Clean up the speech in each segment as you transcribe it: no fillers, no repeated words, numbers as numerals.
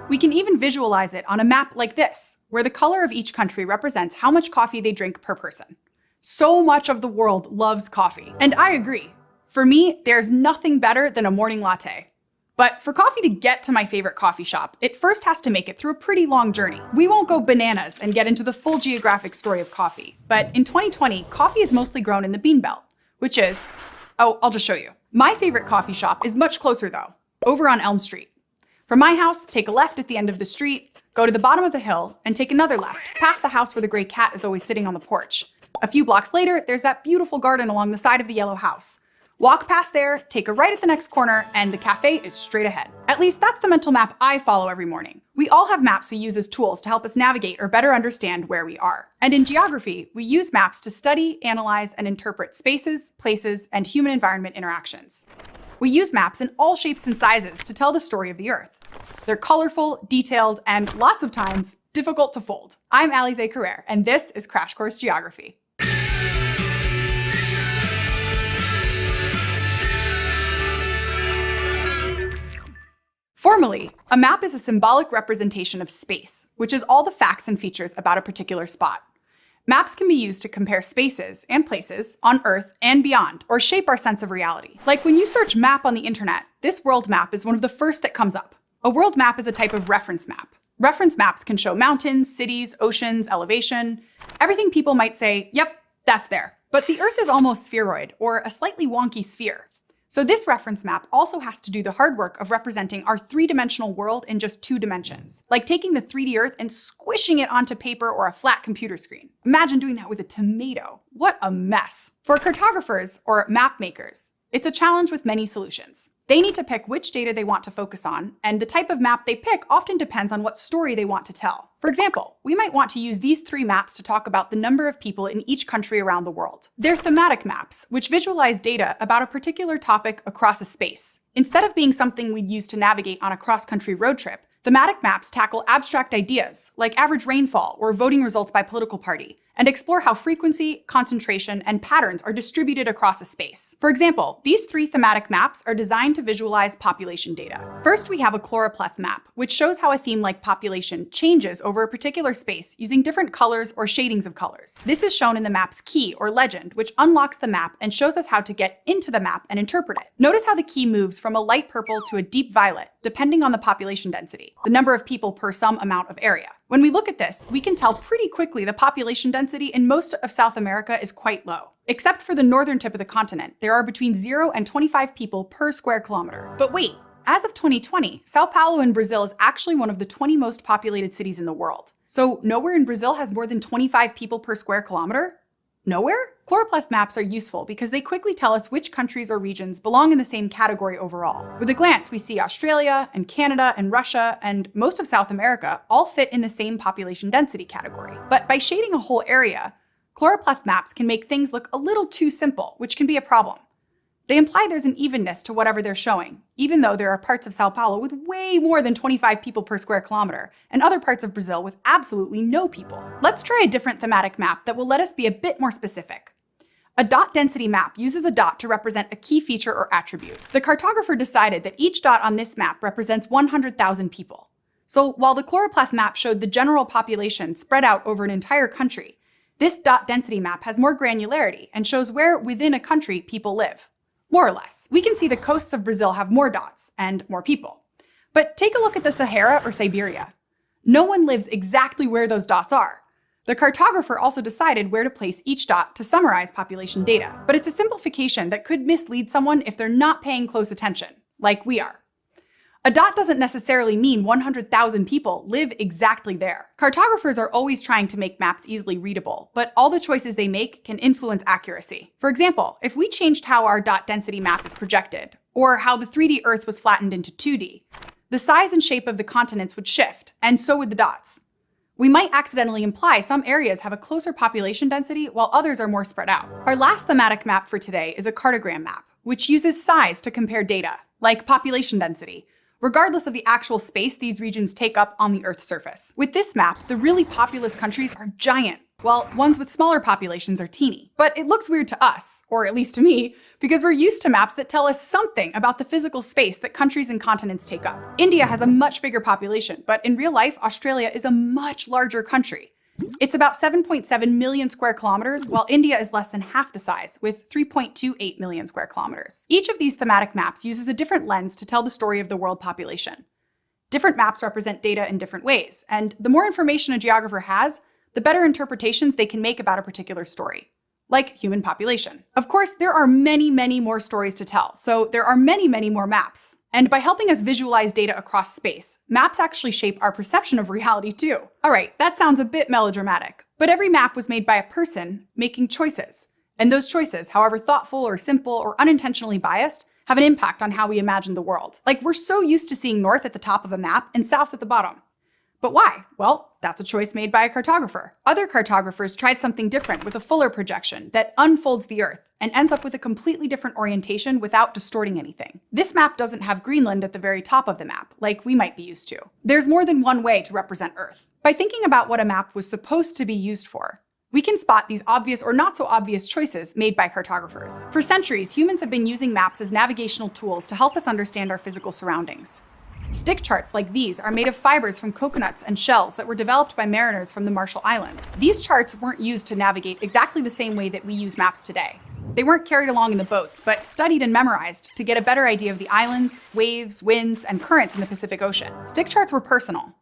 We can even visualize it on a map like this, where the color of each country represents how much coffee they drink per person. So much of the world loves coffee, and I agree. For me, there's nothing better than a morning latte. But for coffee to get to my favorite coffee shop, it first has to make it through a pretty long journey. We won't go bananas and get into the full geographic story of coffee, but in 2020, coffee is mostly grown in the bean belt, which is, oh, I'll just show you. My favorite coffee shop is much closer though, over on Elm Street. From my house, take a left at the end of the street, go to the bottom of the hill, and take another left, past the house where the gray cat is always sitting on the porch. A few blocks later, there's that beautiful garden along the side of the yellow house. Walk past there, take a right at the next corner, and the cafe is straight ahead. At least that's the mental map I follow every morning. We all have maps we use as tools to help us navigate or better understand where we are. And in geography, we use maps to study, analyze, and interpret spaces, places, and human-environment interactions. We use maps in all shapes and sizes to tell the story of the Earth. They're colorful, detailed, and lots of times difficult to fold. I'm Alize Carrere, and this is Crash Course Geography. Formally, a map is a symbolic representation of space, which is all the facts and features about a particular spot. Maps can be used to compare spaces and places on Earth and beyond, or shape our sense of reality. Like when you search map on the internet, this world map is one of the first that comes up. A world map is a type of reference map. Reference maps can show mountains, cities, oceans, elevation, everything people might say, yep, that's there. But the Earth is almost spheroid, or a slightly wonky sphere. So this reference map also has to do the hard work of representing our three-dimensional world in just 2 dimensions, like taking the 3D Earth and squishing it onto paper or a flat computer screen. Imagine doing that with a tomato. What a mess. For cartographers, or map makers, it's a challenge with many solutions. They need to pick which data they want to focus on, and the type of map they pick often depends on what story they want to tell. For example, we might want to use these 3 maps to talk about the number of people in each country around the world. They're thematic maps, which visualize data about a particular topic across a space. Instead of being something we'd use to navigate on a cross-country road trip, thematic maps tackle abstract ideas, like average rainfall or voting results by political party, and explore how frequency, concentration, and patterns are distributed across a space. For example, these 3 thematic maps are designed to visualize population data. First, we have a choropleth map, which shows how a theme like population changes over a particular space using different colors or shadings of colors. This is shown in the map's key or legend, which unlocks the map and shows us how to get into the map and interpret it. Notice how the key moves from a light purple to a deep violet, depending on the population density, the number of people per some amount of area. When we look at this, we can tell pretty quickly the population density in most of South America is quite low. Except for the northern tip of the continent, there are between 0 and 25 people per square kilometer. But wait, as of 2020, Sao Paulo in Brazil is actually one of the 20 most populated cities in the world. So nowhere in Brazil has more than 25 people per square kilometer? Nowhere? Choropleth maps are useful because they quickly tell us which countries or regions belong in the same category overall. With a glance, we see Australia and Canada and Russia and most of South America all fit in the same population density category. But by shading a whole area, choropleth maps can make things look a little too simple, which can be a problem. They imply there's an evenness to whatever they're showing, even though there are parts of Sao Paulo with way more than 25 people per square kilometer, and other parts of Brazil with absolutely no people. Let's try a different thematic map that will let us be a bit more specific. A dot density map uses a dot to represent a key feature or attribute. The cartographer decided that each dot on this map represents 100,000 people. So while the choropleth map showed the general population spread out over an entire country, this dot density map has more granularity and shows where within a country people live. More or less. We can see the coasts of Brazil have more dots and more people. But take a look at the Sahara or Siberia. No one lives exactly where those dots are. The cartographer also decided where to place each dot to summarize population data. But it's a simplification that could mislead someone if they're not paying close attention, like we are. A dot doesn't necessarily mean 100,000 people live exactly there. Cartographers are always trying to make maps easily readable, but all the choices they make can influence accuracy. For example, if we changed how our dot density map is projected, or how the 3D Earth was flattened into 2D, the size and shape of the continents would shift, and so would the dots. We might accidentally imply some areas have a closer population density while others are more spread out. Our last thematic map for today is a cartogram map, which uses size to compare data, like population density, regardless of the actual space these regions take up on the Earth's surface. With this map, the really populous countries are giant, while ones with smaller populations are teeny. But it looks weird to us, or at least to me, because we're used to maps that tell us something about the physical space that countries and continents take up. India has a much bigger population, but in real life, Australia is a much larger country. It's about 7.7 million square kilometers, while India is less than half the size, with 3.28 million square kilometers. Each of these thematic maps uses a different lens to tell the story of the world population. Different maps represent data in different ways, and the more information a geographer has, the better interpretations they can make about a particular story, like human population. Of course, there are many, many more stories to tell, so there are many, many more maps. And by helping us visualize data across space, maps actually shape our perception of reality too. All right, that sounds a bit melodramatic, but every map was made by a person making choices. And those choices, however thoughtful or simple or unintentionally biased, have an impact on how we imagine the world. Like, we're so used to seeing north at the top of a map and south at the bottom. But why? Well, that's a choice made by a cartographer. Other cartographers tried something different with a fuller projection that unfolds the Earth and ends up with a completely different orientation without distorting anything. This map doesn't have Greenland at the very top of the map, like we might be used to. There's more than one way to represent Earth. By thinking about what a map was supposed to be used for, we can spot these obvious or not so obvious choices made by cartographers. For centuries, humans have been using maps as navigational tools to help us understand our physical surroundings. Stick charts like these are made of fibers from coconuts and shells that were developed by mariners from the Marshall Islands. These charts weren't used to navigate exactly the same way that we use maps today. They weren't carried along in the boats, but studied and memorized to get a better idea of the islands, waves, winds, and currents in the Pacific Ocean. Stick charts were personal.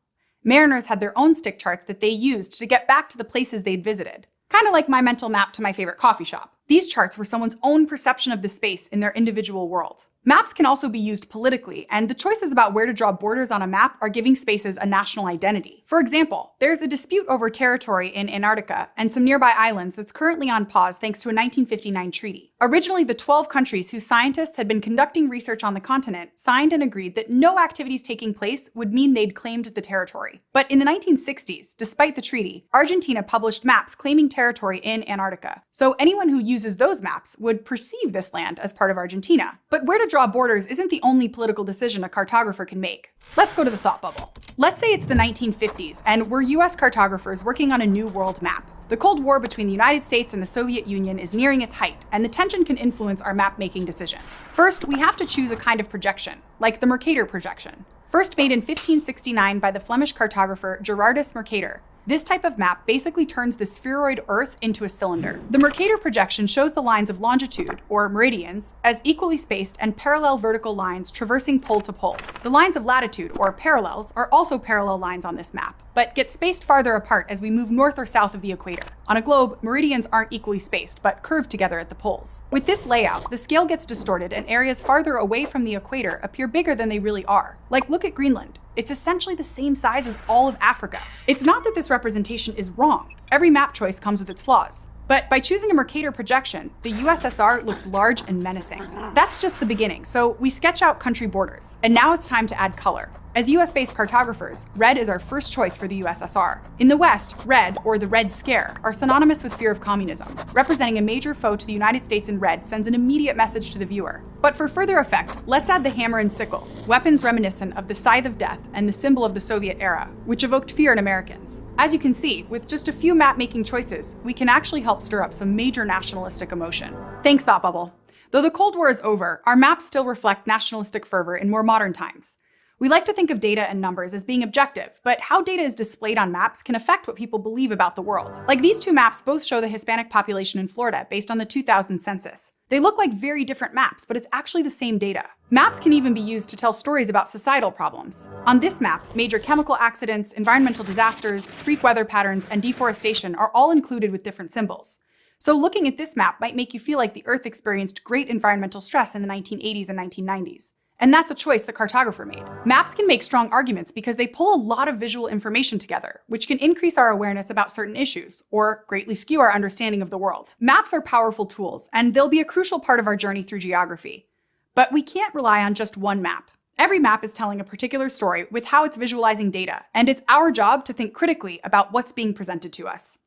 Mariners had their own stick charts that they used to get back to the places they'd visited. Kind of like my mental map to my favorite coffee shop. These charts were someone's own perception of the space in their individual world. Maps can also be used politically, and the choices about where to draw borders on a map are giving spaces a national identity. For example, there's a dispute over territory in Antarctica and some nearby islands that's currently on pause thanks to a 1959 treaty. Originally, the 12 countries whose scientists had been conducting research on the continent signed and agreed that no activities taking place would mean they'd claimed the territory. But in the 1960s, despite the treaty, Argentina published maps claiming territory in Antarctica. So anyone who uses those maps would perceive this land as part of Argentina. But where to draw borders isn't the only political decision a cartographer can make. Let's go to the thought bubble. Let's say it's the 1950s, and we're US cartographers working on a new world map. The Cold War between the United States and the Soviet Union is nearing its height, and the tension can influence our map-making decisions. First, we have to choose a kind of projection, like the Mercator projection. First made in 1569 by the Flemish cartographer Gerardus Mercator, this type of map basically turns the spheroid Earth into a cylinder. The Mercator projection shows the lines of longitude, or meridians, as equally spaced and parallel vertical lines traversing pole to pole. The lines of latitude, or parallels, are also parallel lines on this map, but get spaced farther apart as we move north or south of the equator. On a globe, meridians aren't equally spaced, but curved together at the poles. With this layout, the scale gets distorted and areas farther away from the equator appear bigger than they really are. Like, look at Greenland. It's essentially the same size as all of Africa. It's not that this representation is wrong. Every map choice comes with its flaws. But by choosing a Mercator projection, the USSR looks large and menacing. That's just the beginning, so we sketch out country borders. And now it's time to add color. As US-based cartographers, red is our first choice for the USSR. In the West, red, or the Red Scare, are synonymous with fear of communism. Representing a major foe to the United States in red sends an immediate message to the viewer. But for further effect, let's add the hammer and sickle, weapons reminiscent of the scythe of death and the symbol of the Soviet era, which evoked fear in Americans. As you can see, with just a few map-making choices, we can actually help stir up some major nationalistic emotion. Thanks, Thought Bubble. Though the Cold War is over, our maps still reflect nationalistic fervor in more modern times. We like to think of data and numbers as being objective, but how data is displayed on maps can affect what people believe about the world. Like, these two maps both show the Hispanic population in Florida based on the 2000 census. They look like very different maps, but it's actually the same data. Maps can even be used to tell stories about societal problems. On this map, major chemical accidents, environmental disasters, freak weather patterns, and deforestation are all included with different symbols. So looking at this map might make you feel like the Earth experienced great environmental stress in the 1980s and 1990s. And that's a choice the cartographer made. Maps can make strong arguments because they pull a lot of visual information together, which can increase our awareness about certain issues, or greatly skew our understanding of the world. Maps are powerful tools, and they'll be a crucial part of our journey through geography. But we can't rely on just one map. Every map is telling a particular story with how it's visualizing data, and it's our job to think critically about what's being presented to us.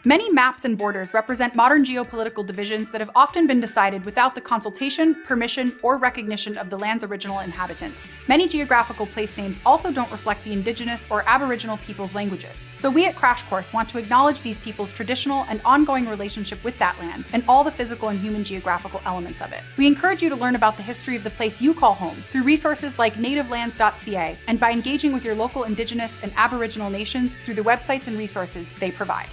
Many maps and borders represent modern geopolitical divisions that have often been decided without the consultation, permission, or recognition of the land's original inhabitants. Many geographical place names also don't reflect the indigenous or aboriginal people's languages. So we at Crash Course want to acknowledge these people's traditional and ongoing relationship with that land and all the physical and human geographical elements of it. We encourage you to learn about the history of the place you call home through resources like nativelands.ca and by engaging with your local indigenous and aboriginal nations through the websites and resources they provide.